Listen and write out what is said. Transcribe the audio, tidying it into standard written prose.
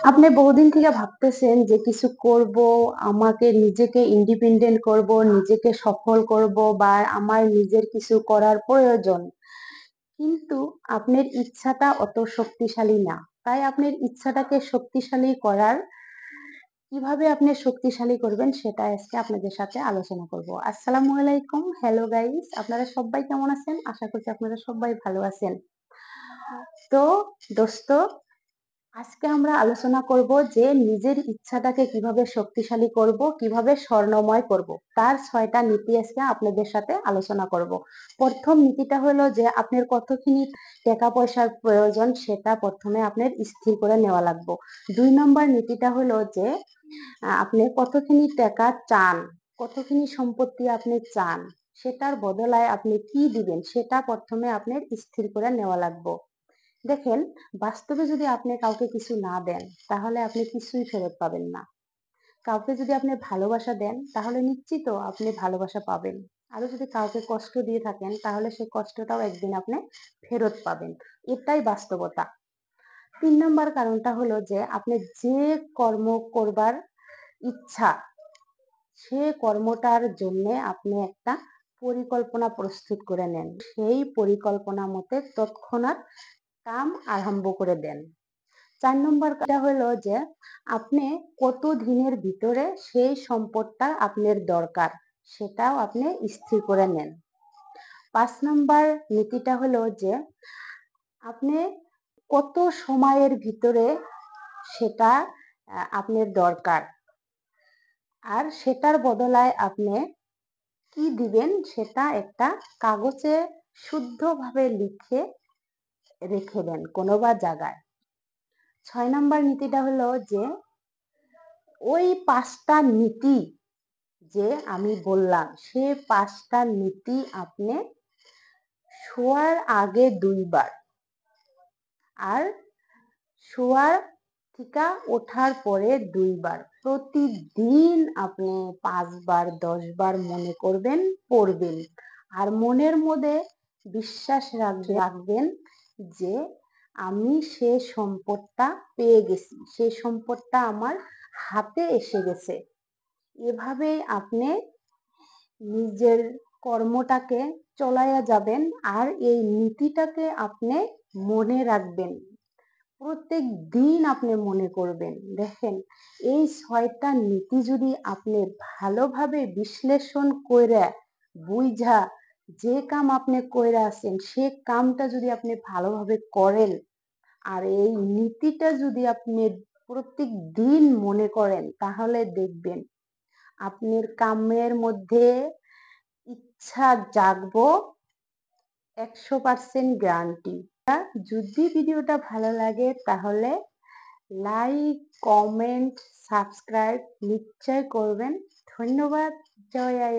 আপনি বহুদিন থেকে ভাবতেছেন যে কিছু করব, আমাকে নিজেকে ইন্ডিপেন্ডেন্ট করব, নিজেকে সফল করব বা আমার নিজের কিছু করার প্রয়োজন। কিন্তু আপনার ইচ্ছাটা অত শক্তিশালী না। তাই আপনার ইচ্ছাটাকে শক্তিশালী করার কিভাবে আপনি শক্তিশালী করবেন সেটা আজকে আপনাদের সাথে আলোচনা করব। আসসালামু আলাইকুম, হ্যালো গাইস, আপনারা সবাই কেমন আছেন? আশা করছি আপনারা সবাই ভালো আছেন। তো দোস্ত, আজকে আমরা আলোচনা করব যে নিজের ইচ্ছাটাকে কিভাবে শক্তিশালী করব, কিভাবে স্বর্ণময় করব। তার 6টা নীতি আজকে আপনাদের সাথে আলোচনা করব। প্রথম নীতিটা হলো যে আপনার কতখানি টাকা পয়সার প্রয়োজন সেটা প্রথমে আপনার স্থির করে নেওয়া লাগবে। 2 নম্বর নীতিটা হলো যে আপনি কতখানি টাকা চান, কতখানি সম্পত্তি আপনি চান, সেটার বদলায় আপনি কি দিবেন সেটা প্রথমে আপনার স্থির করে নেওয়া লাগবে। দেখেন, বাস্তবে যদি আপনি কাউকে কিছু না দেন তাহলে আপনি কিছুই ফেরত পাবেন না। কাউকে যদি আপনি ভালোবাসা দেন তাহলে নিশ্চিত আপনি ভালোবাসা পাবেন। আরো যদি কাউকে কষ্ট দিয়ে থাকেন তাহলে সেই কষ্টটাও একদিন আপনি ফেরত পাবেন। এটাই বাস্তবতা। 3 নম্বর কারণটা হলো যে আপনি যে কর্ম করবার ইচ্ছা, সে কর্মটার জন্য আপনি একটা পরিকল্পনা প্রস্তুত করে নেন, সেই পরিকল্পনা মতে তৎক্ষণাৎ কাম আরম্ভ করে দেন। 4 নম্বর কাজটা হলো যে আপনি কত দিনের ভিতরে সেই সম্পদটা আপনার দরকার সেটাও আপনি স্থির করে নেন। 5 নম্বর নীতিটা হলো যে আপনি কত সময়ের ভিতরে সেটা আপনার দরকার, আর সেটার বদলায় আপনি কি দিবেন সেটা একটা কাগজে শুদ্ধভাবে লিখে রেখে দেন কোনো বা জায়গায়। 6 নম্বর নীতিটা হলো যে ওই 5টা নীতি যে আমি বললাম, সে 5টা নীতি আপনি শোয়ার আগে 2 বার আর শোয়ার থেকে ওঠার পরে 2 বার, প্রতিদিন আপনি 5 বার 10 বার মনে করবেন, পড়বেন। আর মনের মধ্যে বিশ্বাস রাখবেন যে আমি সে সম্পদটা পেয়ে গেছি, সে সম্পদটা আমার হাতে এসে গেছে। এভাবেই আপনি নিজের কর্মটাকে চলাইয়া যাবেন আর এই নীতিটাকে আপনি মনে রাখবেন, প্রত্যেক দিন আপনি মনে করবেন। দেখেন, এই 6টা নীতি যদি আপনি ভালোভাবে বিশ্লেষণ করে বুঝা যে কাম আপনি কইরা আছেন সে কামটা যদি আপনি ভালোভাবে করেন আর এই নীতিটা যদি আপনি প্রত্যেক দিন মনে করেন তাহলে দেখবেন আপনার কামের মধ্যে ইচ্ছা জাগবো, 100% গ্যারান্টি। যদি ভিডিওটা ভালো লাগে তাহলে লাইক, কমেন্ট, সাবস্ক্রাইব নিশ্চয় করবেন। ধন্যবাদ। জয় আই